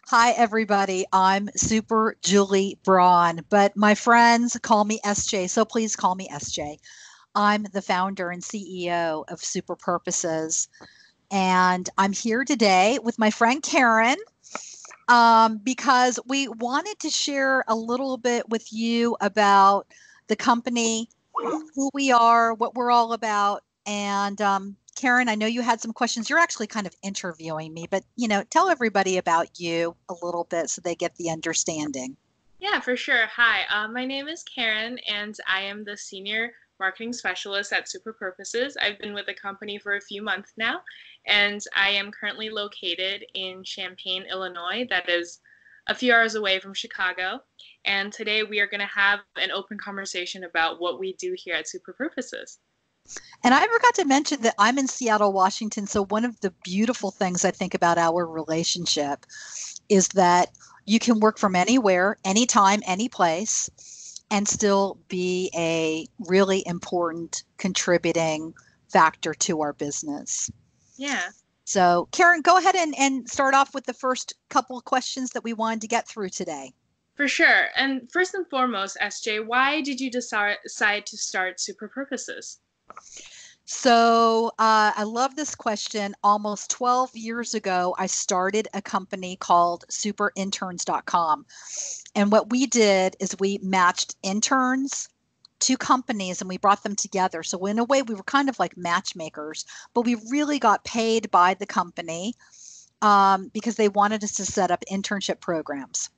Hi, everybody. I'm Super Julie Braun, but my friends call me SJ, so please call me SJ. I'm the founder and CEO of Super Purposes, and I'm here today with my friend Karen because we wanted to share a little bit with you about the company, who we are, what we're all about. And Karen, I know you had some questions. You're actually kind of interviewing me, but tell everybody about you a little bit so they get the understanding. Yeah, for sure. Hi, my name is Karen, and I am the Senior Marketing Specialist at Super Purposes. I've been with the company for a few months now, and I am currently located in Champaign, Illinois. That is a few hours away from Chicago. And today we are going to have an open conversation about what we do here at Super Purposes. And I forgot to mention that I'm in Seattle, Washington. So one of the beautiful things I think about our relationship is that you can work from anywhere, anytime, any place, and still be a really important contributing factor to our business. Yeah, So, Karen, go ahead and start off with the first couple of questions that we wanted to get through today. for sure. And first and foremost, SJ, why did you decide to start Super Purposes? So, I love this question. Almost 12 years ago, I started a company called superinterns.com. And what we did is we matched interns to companies and we brought them together. So, in a way, we were kind of like matchmakers, but we really got paid by the company because they wanted us to set up internship programs.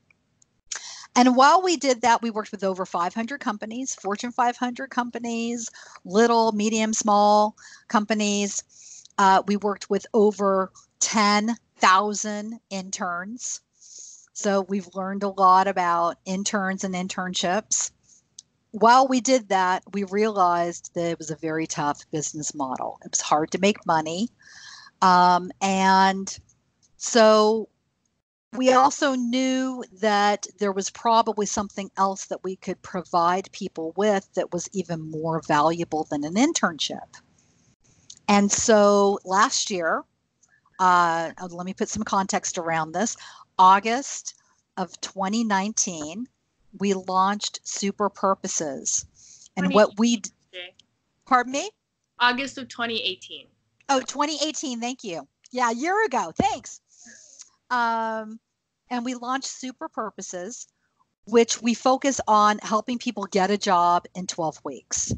And while we did that, we worked with over 500 companies, Fortune 500 companies, little, medium, small companies. We worked with over 10,000 interns. So we've learned a lot about interns and internships. While we did that, we realized that it was a very tough business model. It was hard to make money. And so we also knew that there was probably something else that we could provide people with that was even more valuable than an internship. And so last year, let me put some context around this. August of 2019, we launched Super Purposes. And what 2018, we, SJ. pardon me? August of 2018. Oh, 2018. Thank you. Yeah, a year ago. Thanks. Um, and we launched Super Purposes, which we focus on helping people get a job in 12 weeks.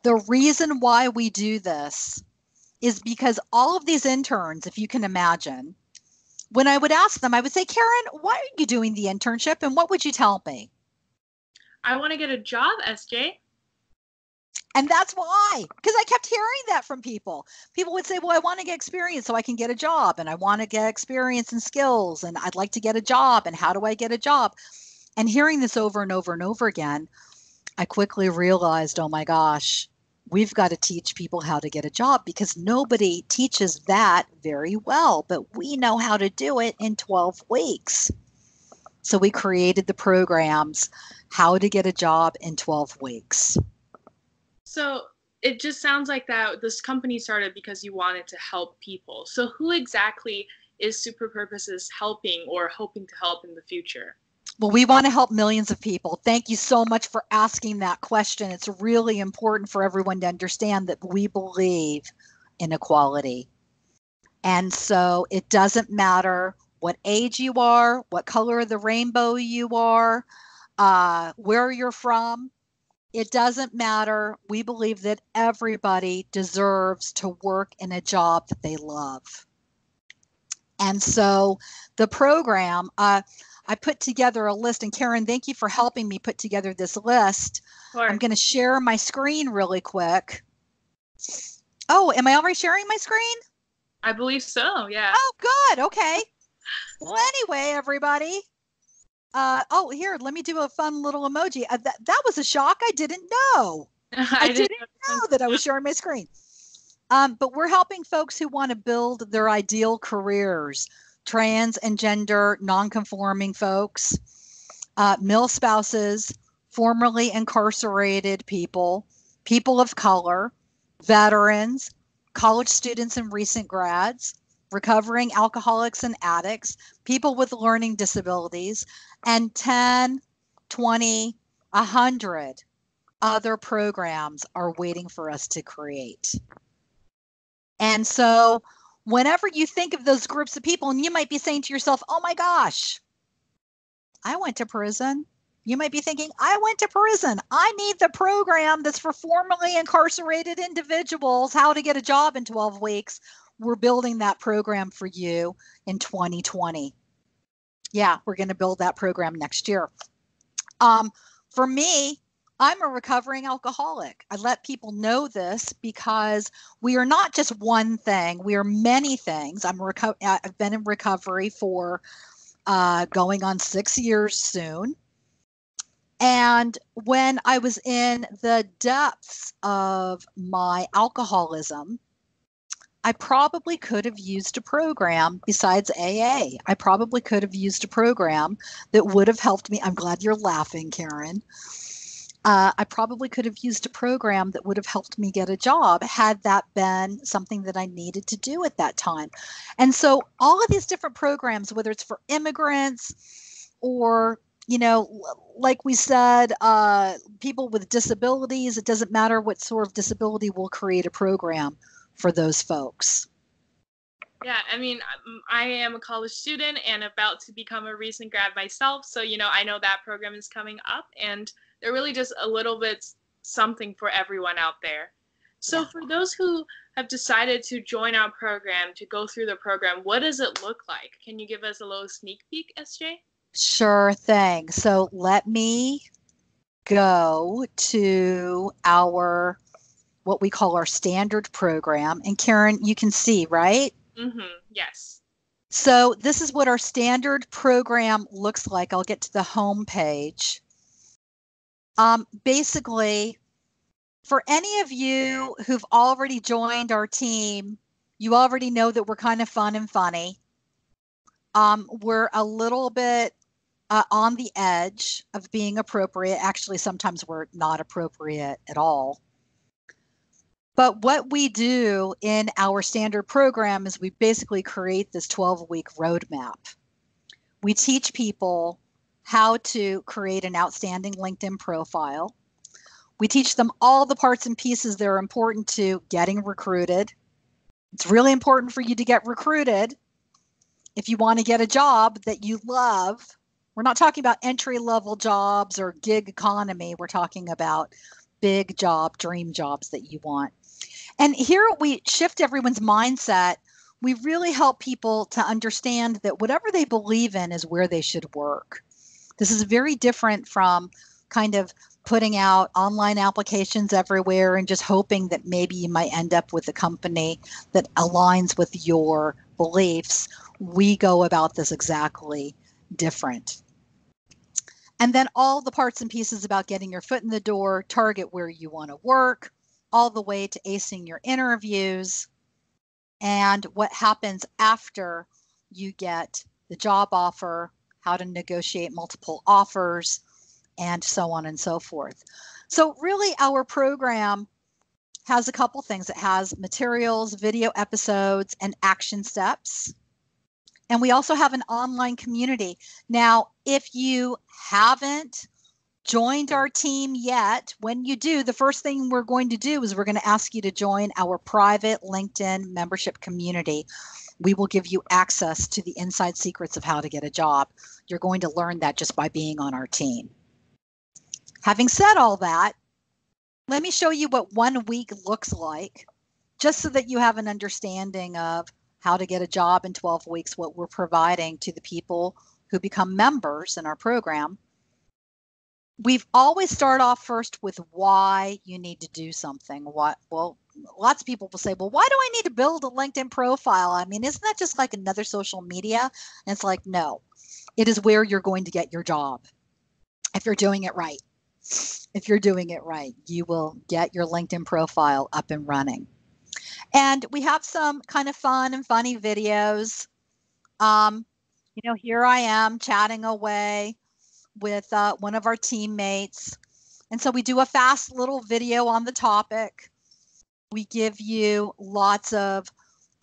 The reason why we do this is because all of these interns, if you can imagine, when I would ask them, I would say, Karen, why are you doing the internship? And what would you tell me? I want to get a job, SJ. And that's why, because I kept hearing that from people. People would say, well, I want to get experience so I can get a job. And I want to get experience and skills. And I'd like to get a job. And how do I get a job? And hearing this over and over and over again, I quickly realized, oh my gosh, we've got to teach people how to get a job because nobody teaches that very well, but we know how to do it in 12 weeks. So we created the programs, How to Get a Job in 12 Weeks. So it just sounds like that this company started because you wanted to help people. So who exactly is Super Purposes helping or hoping to help in the future? Well, we want to help millions of people. Thank you so much for asking that question. It's really important for everyone to understand that we believe in equality. And so it doesn't matter what age you are, what color of the rainbow you are, where you're from. It doesn't matter. We believe that everybody deserves to work in a job that they love. And so the program, I put together a list, and Karen, thank you for helping me put together this list. I'm Or going to share my screen really quick. Oh, am I already sharing my screen? I believe so, yeah. Oh, good. Okay. Well, anyway, everybody. Oh, here, let me do a fun little emoji. That was a shock. I didn't know. I I didn't didn't know. know that I was sharing my screen. But we're helping folks who want to build their ideal careers, trans and gender non-conforming folks, male spouses, formerly incarcerated people, people of color, veterans, college students and recent grads, recovering alcoholics and addicts, people with learning disabilities, and 10, 20, 100 other programs are waiting for us to create. And so whenever you think of those groups of people, and you might be saying to yourself, oh my gosh, I went to prison. You might be thinking, I went to prison. I need the program that's for formerly incarcerated individuals, how to get a job in 12 weeks. We're building that program for you in 2020. Yeah, we're going to build that program next year. For me, I'm a recovering alcoholic. I let people know this because we are not just one thing. We are many things. I've been in recovery for going on 6 years soon. And when I was in the depths of my alcoholism, I probably could have used a program besides AA. I probably could have used a program that would have helped me. I'm glad you're laughing, Karen. I probably could have used a program that would have helped me get a job had that been something that I needed to do at that time. And so all of these different programs, whether it's for immigrants or, you know, like we said, people with disabilities, it doesn't matter what sort of disability, we'll create a program for those folks. Yeah, I mean, I am a college student and about to become a recent grad myself. So, you know, I know that program is coming up, and they're really just a little bit something for everyone out there. So for those who have decided to join our program, to go through the program, what does it look like? Can you give us a little sneak peek, SJ? Sure thing. So let me go to our, what we call our standard program. And Karen, you can see, right? Yes. So this is what our standard program looks like. I'll get to the home page. Basically, for any of you who've already joined our team, you already know that we're kind of fun and funny. We're a little bit on the edge of being appropriate. Actually, sometimes we're not appropriate at all. But what we do in our standard program is we basically create this 12-week roadmap. We teach people how to create an outstanding LinkedIn profile. We teach them all the parts and pieces that are important to getting recruited. It's really important for you to get recruited if you want to get a job that you love. We're not talking about entry-level jobs or gig economy. We're talking about big job, dream jobs that you want. And here we shift everyone's mindset. We really help people to understand that whatever they believe in is where they should work. This is very different from kind of putting out online applications everywhere and just hoping that maybe you might end up with a company that aligns with your beliefs. We go about this exactly different. And then all the parts and pieces about getting your foot in the door, target where you want to work, all the way to acing your interviews, and what happens after you get the job offer, how to negotiate multiple offers, and so on and so forth. So really our program has a couple things. It has materials, video episodes, and action steps. And we also have an online community. Now, if you haven't joined our team yet, when you do, the first thing we're going to do is we're going to ask you to join our private LinkedIn membership community. We will give you access to the inside secrets of how to get a job. You're going to learn that just by being on our team. Having said all that, let me show you what 1 week looks like, just so that you have an understanding of how to get a job in 12 weeks, what we're providing to the people who become members in our program. We've always start off first with why you need to do something. Well, lots of people will say, well, why do I need to build a LinkedIn profile? I mean, isn't that just like another social media? And it's like, no, it is where you're going to get your job. If you're doing it right. If you're doing it right, you will get your LinkedIn profile up and running. And we have some kind of fun and funny videos. Here I am chatting away with one of our teammates. And so we do a fast little video on the topic. We give you lots of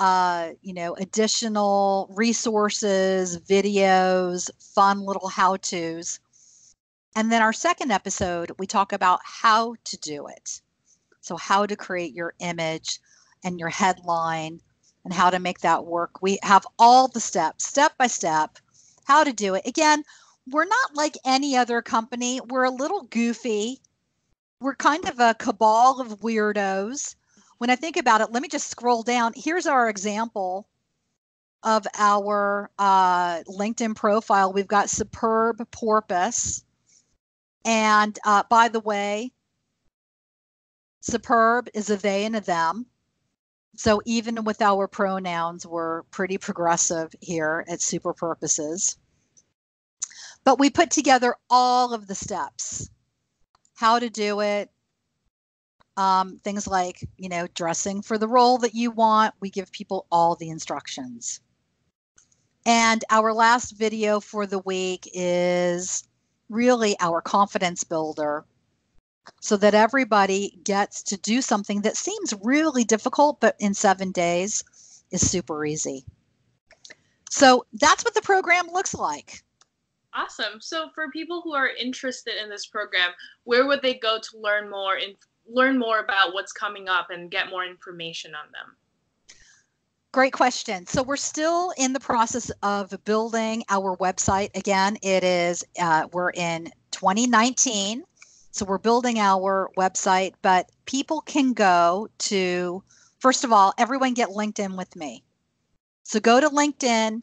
additional resources, videos, fun little how-tos. And then our second episode, we talk about how to do it. So how to create your image and your headline and how to make that work. We have all the steps, step by step, how to do it. Again, we're not like any other company. We're a little goofy. We're kind of a cabal of weirdos. When I think about it, let me just scroll down. Here's our example of our LinkedIn profile. We've got Superb Porpoise. And by the way, superb is a they and a them. So even with our pronouns, we're pretty progressive here at Super Purposes. But we put together all of the steps, how to do it, things like, dressing for the role that you want. We give people all the instructions. And our last video for the week is really our confidence builder, so that everybody gets to do something that seems really difficult, but in 7 days is super easy. So that's what the program looks like. Awesome. So for people who are interested in this program, where would they go to learn more about what's coming up and get more information on them? Great question. So we're still in the process of building our website. Again, it is we're in 2019. So we're building our website, but people can go to, first of all, everyone get LinkedIn with me. So go to LinkedIn,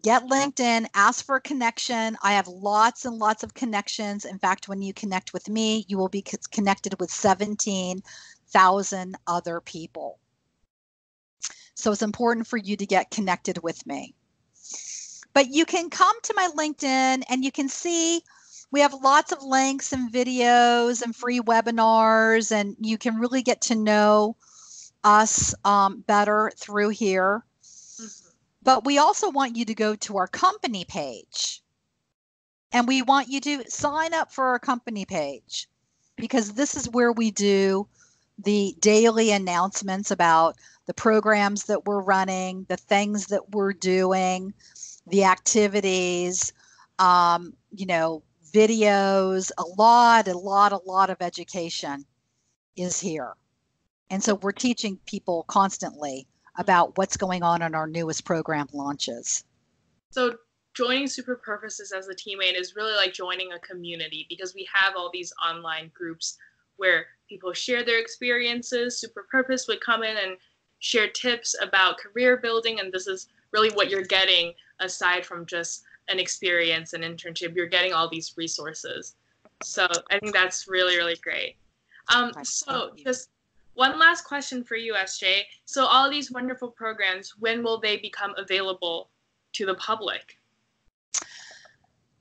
get LinkedIn, ask for a connection. I have lots and lots of connections. In fact, when you connect with me, you will be connected with 17,000 other people. So it's important for you to get connected with me. But you can come to my LinkedIn and you can see we have lots of links and videos and free webinars, and you can really get to know us better through here. Mm-hmm. But we also want you to go to our company page, and we want you to sign up for our company page, because this is where we do the daily announcements about the programs that we're running, the things that we're doing, the activities, videos, a lot of education is here. And so we're teaching people constantly about what's going on in our newest program launches. So joining Super Purposes as a teammate is really like joining a community, because we have all these online groups where people share their experiences. Super Purpose would come in and share tips about career building, and this is really what you're getting aside from just an experience, an internship. You're getting all these resources. So I think that's really, really great. So just one last question for you, SJ. So all these wonderful programs, when will they become available to the public?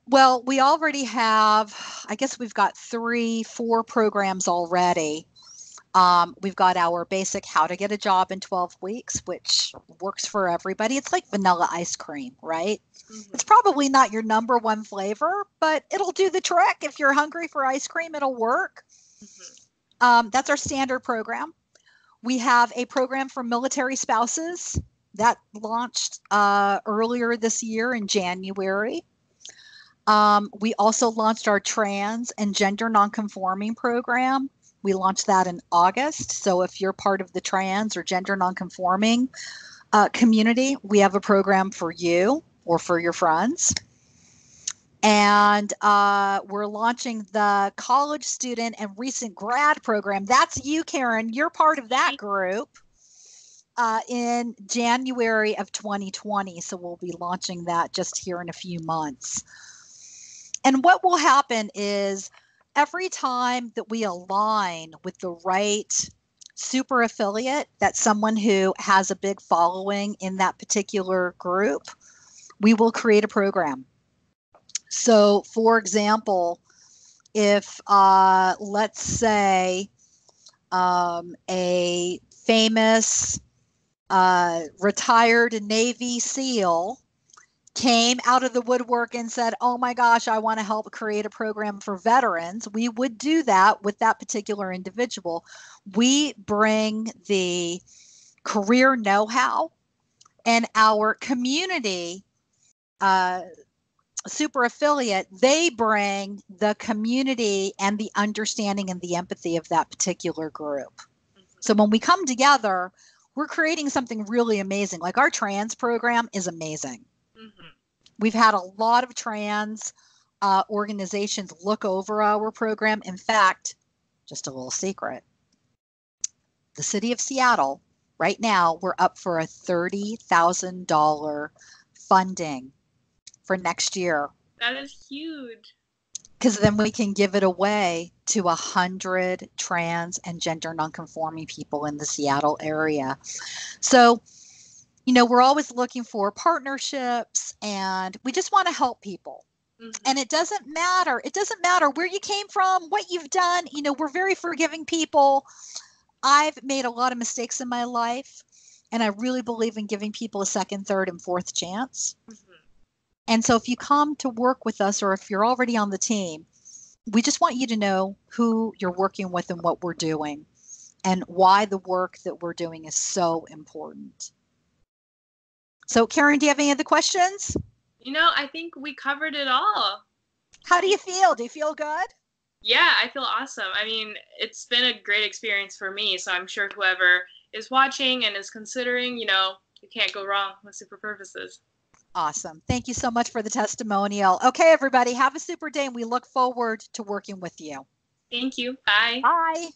Well, we already have, I guess we've got 3-4 programs already. We've got our basic How to Get a Job in 12 Weeks, which works for everybody. It's like vanilla ice cream, right? Mm-hmm. It's probably not your number one flavor, but it'll do the trick. If you're hungry for ice cream, it'll work. Mm-hmm. That's our standard program. We have a program for military spouses that launched earlier this year in January. We also launched our trans and gender non-conforming program. We launched that in August. So if you're part of the trans or gender nonconforming community, we have a program for you or for your friends. And we're launching the College Student and Recent Grad program. That's you, Karen. You're part of that group in January of 2020. So we'll be launching that just here in a few months. And what will happen is, every time that we align with the right super affiliate, that's someone who has a big following in that particular group, we will create a program. So, for example, if let's say a famous retired Navy SEAL came out of the woodwork and said, oh my gosh, I want to help create a program for veterans, we would do that with that particular individual. We bring the career know-how, and our community super affiliate, they bring the community and the understanding and the empathy of that particular group. So when we come together, we're creating something really amazing. Like our trans program is amazing. Mm-hmm. We've had a lot of trans organizations look over our program. In fact, just a little secret, the city of Seattle, right now, we're up for a $30,000 funding for next year. That is huge. Because then we can give it away to 100 trans and gender nonconforming people in the Seattle area. So, we're always looking for partnerships, and we just want to help people. Mm-hmm. And it doesn't matter. It doesn't matter where you came from, what you've done. We're very forgiving people. I've made a lot of mistakes in my life, and I really believe in giving people a second, third, and fourth chance. Mm-hmm. And so if you come to work with us, or if you're already on the team, we just want you to know who you're working with and what we're doing and why the work that we're doing is so important. So Karen, do you have any other questions? I think we covered it all. How do you feel? Do you feel good? Yeah, I feel awesome. I mean, it's been a great experience for me. So I'm sure whoever is watching and is considering, you can't go wrong with Super Purposes. Awesome. Thank you so much for the testimonial. Okay, everybody, have a super day, and we look forward to working with you. Thank you. Bye. Bye.